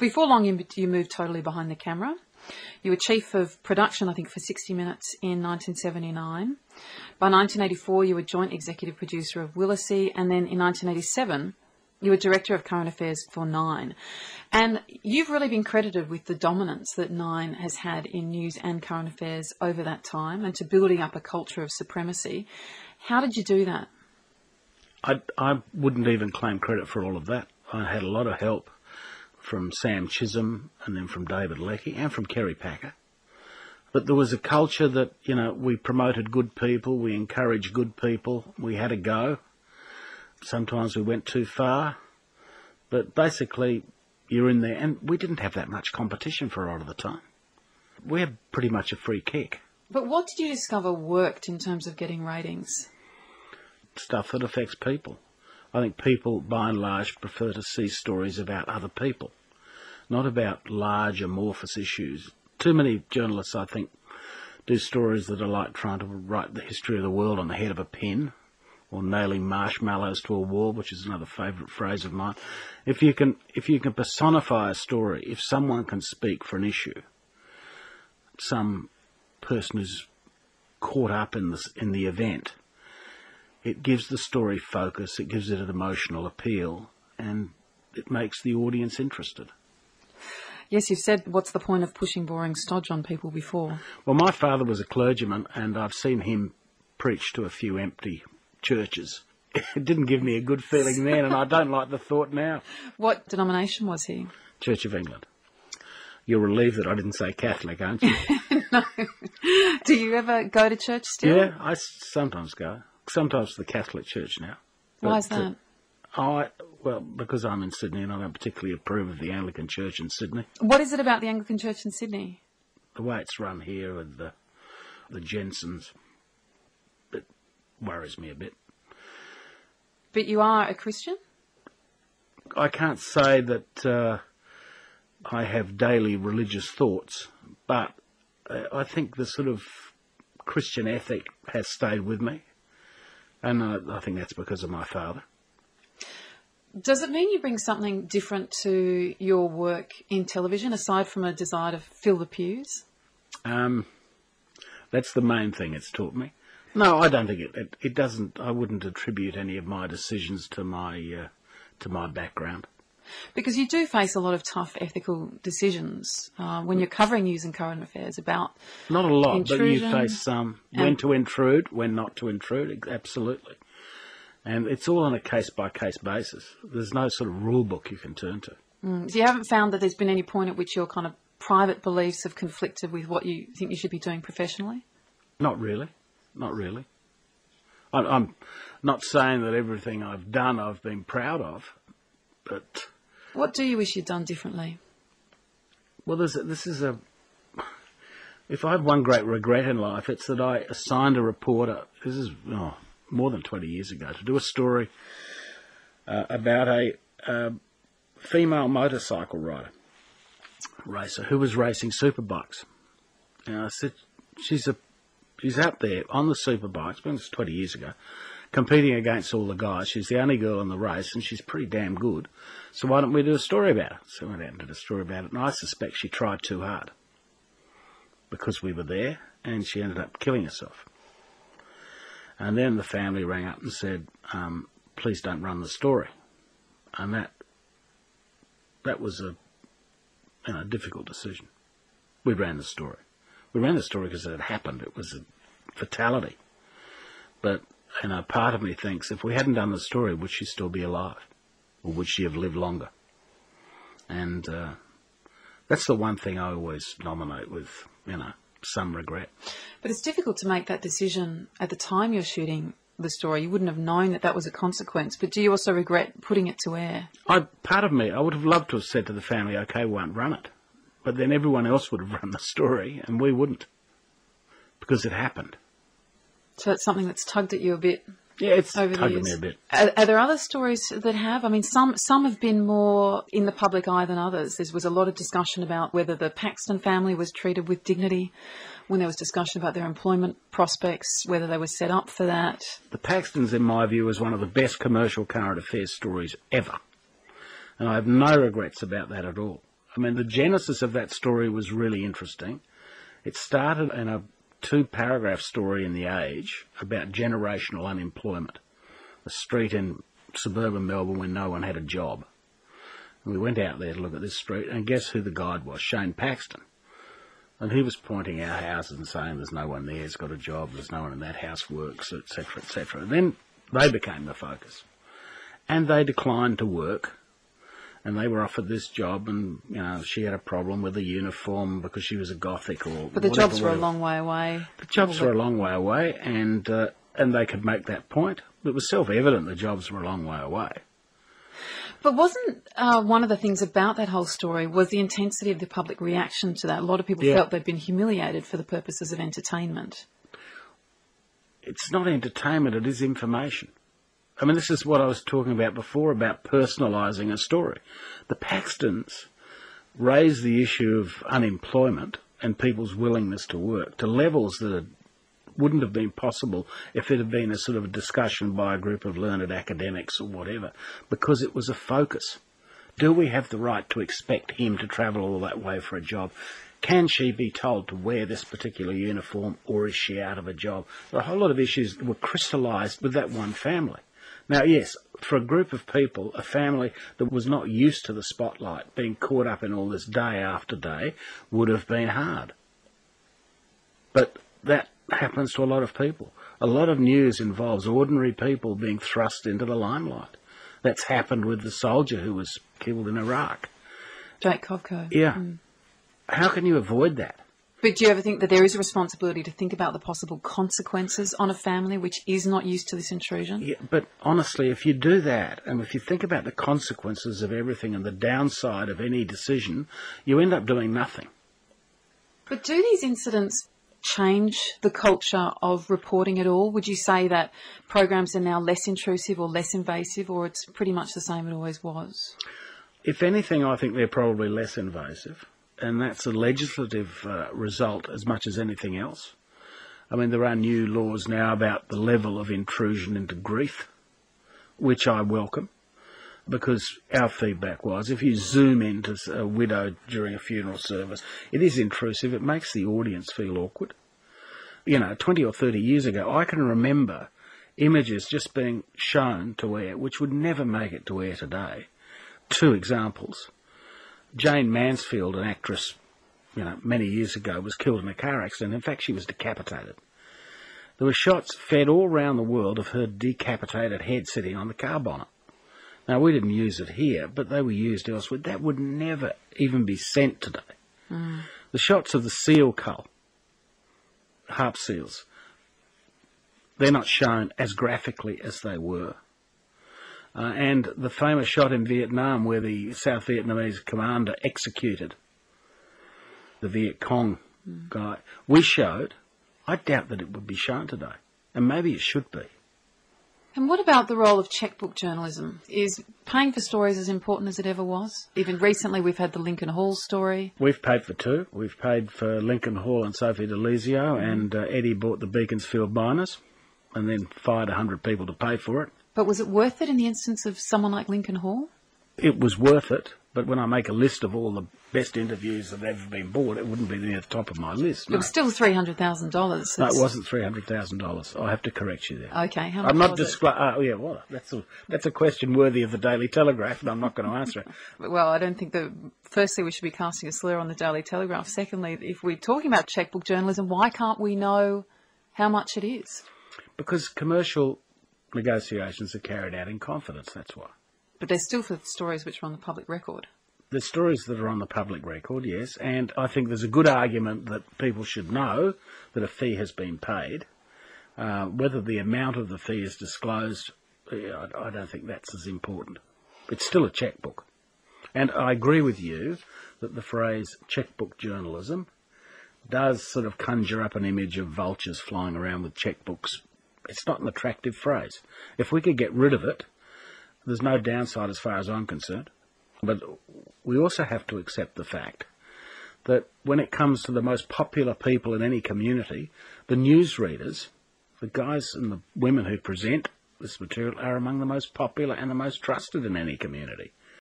Before long, you moved totally behind the camera. You were chief of production, I think, for 60 Minutes in 1979. By 1984, you were joint executive producer of Willacy, and then in 1987, you were director of current affairs for Nine. And you've really been credited with the dominance that Nine has had in news and current affairs over that time, and to building up a culture of supremacy. How did you do that? I wouldn't even claim credit for all of that. I had a lot of help from Sam Chisholm, and then from David Leckie, and from Kerry Packer. But there was a culture that, you know, we promoted good people, we encouraged good people, we had a go. Sometimes we went too far, but basically you're in there, and we didn't have that much competition for a lot of the time. We had pretty much a free kick. But what did you discover worked in terms of getting ratings? Stuff that affects people. I think people, by and large, prefer to see stories about other people, not about large amorphous issues. Too many journalists, I think, do stories that are like trying to write the history of the world on the head of a pin, or nailing marshmallows to a wall, which is another favourite phrase of mine. If you can personify a story, if someone can speak for an issue, some person who's caught up in the event, it gives the story focus, it gives it an emotional appeal, and it makes the audience interested. Yes, you've said, what's the point of pushing boring stodge on people before? Well, my father was a clergyman, and I've seen him preach to a few empty churches. It didn't give me a good feeling then, and I don't like the thought now. What denomination was he? Church of England. You're relieved that I didn't say Catholic, aren't you? No. Do you ever go to church still? Yeah, I sometimes go. Sometimes to the Catholic Church now. Why is that? Well, because I'm in Sydney and I don't particularly approve of the Anglican Church in Sydney. What is it about the Anglican Church in Sydney? The way it's run here with the Jensens, it worries me a bit. But you are a Christian? I can't say that I have daily religious thoughts, but I think the sort of Christian ethic has stayed with me, and I think that's because of my father. Does it mean you bring something different to your work in television, aside from a desire to fill the pews? That's the main thing it's taught me. No, I don't think it doesn't. I wouldn't attribute any of my decisions to my background. Because you do face a lot of tough ethical decisions when you're covering news and current affairs about not a lot, intrusion, but you face some. When to intrude, when not to intrude, absolutely. And it's all on a case-by-case basis. There's no sort of rule book you can turn to. So you haven't found that there's been any point at which your kind of private beliefs have conflicted with what you think you should be doing professionally? Not really. Not really. I'm not saying that everything I've done I've been proud of, but... What do you wish you'd done differently? Well, if I have one great regret in life, it's that I assigned a reporter, this is more than 20 years ago, to do a story about a female motorcycle racer who was racing superbikes. And I said, she's out there on the superbikes, this was 20 years ago, competing against all the guys. She's the only girl in the race, and she's pretty damn good. So why don't we do a story about it? So we went out and did a story about it, and I suspect she tried too hard because we were there, and she ended up killing herself. And then the family rang up and said, please don't run the story. And that was a difficult decision. We ran the story. We ran the story because it had happened. It was a fatality. But, part of me thinks if we hadn't done the story, would she still be alive? Or would she have lived longer? And that's the one thing I always nominate with, some regret. But it's difficult to make that decision at the time you're shooting the story. You wouldn't have known that was a consequence. But do you also regret putting it to air? Part of me, I would have loved to have said to the family, okay, we won't run it. But then everyone else would have run the story and we wouldn't. Because it happened. So it's something that's tugged at you a bit. Yeah, it's tugged me a bit. Are there other stories that have? Some have been more in the public eye than others. There was a lot of discussion about whether the Paxton family was treated with dignity, when there was discussion about their employment prospects, whether they were set up for that. The Paxtons, in my view, is one of the best commercial current affairs stories ever. And I have no regrets about that at all. I mean, the genesis of that story was really interesting. It started in a 2-paragraph story in The Age about generational unemployment, a street in suburban Melbourne where no one had a job. And we went out there to look at this street, and guess who the guide was? Shane Paxton. And he was pointing out houses and saying there's no one there who's got a job, there's no one in that house works, etc., etc. And then they became the focus. And they declined to work, and they were offered this job, and, you know, she had a problem with the uniform because she was a Gothic or But the jobs were a long way away. The jobs were a long way away, and they could make that point. It was self-evident the jobs were a long way away. But wasn't one of the things about that whole story was the intensity of the public reaction to that? A lot of people felt they'd been humiliated for the purposes of entertainment. It's not entertainment, it is information. I mean, this is what I was talking about before, about personalising a story. The Paxtons raised the issue of unemployment and people's willingness to work to levels that wouldn't have been possible if it had been a sort of a discussion by a group of learned academics or whatever, because it was a focus. Do we have the right to expect him to travel all that way for a job? Can she be told to wear this particular uniform, or is she out of a job? There are a whole lot of issues that were crystallised with that one family. Now, yes, for a group of people, a family that was not used to the spotlight, being caught up in all this day after day, would have been hard. But that happens to a lot of people. A lot of news involves ordinary people being thrust into the limelight. That's happened with the soldier who was killed in Iraq. Jake Kovco. Yeah. How can you avoid that? But do you ever think that there is a responsibility to think about the possible consequences on a family which is not used to this intrusion? Yeah, but honestly, if you do that, and if you think about the consequences of everything and the downside of any decision, you end up doing nothing. But do these incidents change the culture of reporting at all? Would you say that programs are now less intrusive or less invasive, or it's pretty much the same it always was? If anything, I think they're probably less invasive, and that's a legislative result as much as anything else. I mean, there are new laws now about the level of intrusion into grief, which I welcome, because our feedback was if you zoom into a widow during a funeral service, it is intrusive. It makes the audience feel awkward. You know, 20 or 30 years ago, I can remember images just being shown to air, which would never make it to air today. 2 examples. Jane Mansfield, an actress, you know, many years ago, was killed in a car accident. In fact, she was decapitated. There were shots fed all around the world of her decapitated head sitting on the car bonnet. Now, we didn't use it here, but they were used elsewhere. That would never even be sent today. The shots of the seal cull, harp seals, they're not shown as graphically as they were. And the famous shot in Vietnam where the South Vietnamese commander executed the Viet Cong guy, we showed. I doubt that it would be shown today, and maybe it should be. And what about the role of checkbook journalism? Is paying for stories as important as it ever was? Even recently we've had the Lincoln Hall story. We've paid for 2. We've paid for Lincoln Hall and Sophie DeLizio, and Eddie bought the Beaconsfield Miners and then fired 100 people to pay for it. But was it worth it in the instance of someone like Lincoln Hall? It was worth it, but when I make a list of all the best interviews that have ever been bought, it wouldn't be near the top of my list. No. It was still $300,000. No, it wasn't $300,000. I have to correct you there. Okay, how much I'm not was it? That's a question worthy of the Daily Telegraph, and I'm not going to answer it. Well, I don't think that. Firstly, we should be casting a slur on the Daily Telegraph. Secondly, if we're talking about checkbook journalism, why can't we know how much it is? Because commercial negotiations are carried out in confidence, that's why. But they're still for stories which are on the public record. The stories that are on the public record, yes, and I think there's a good argument that people should know that a fee has been paid. Whether the amount of the fee is disclosed, I don't think that's as important. It's still a checkbook. And I agree with you that the phrase checkbook journalism does sort of conjure up an image of vultures flying around with checkbooks. It's not an attractive phrase. If we could get rid of it, there's no downside as far as I'm concerned. But we also have to accept the fact that when it comes to the most popular people in any community, the newsreaders, the guys and the women who present this material, are among the most popular and the most trusted in any community.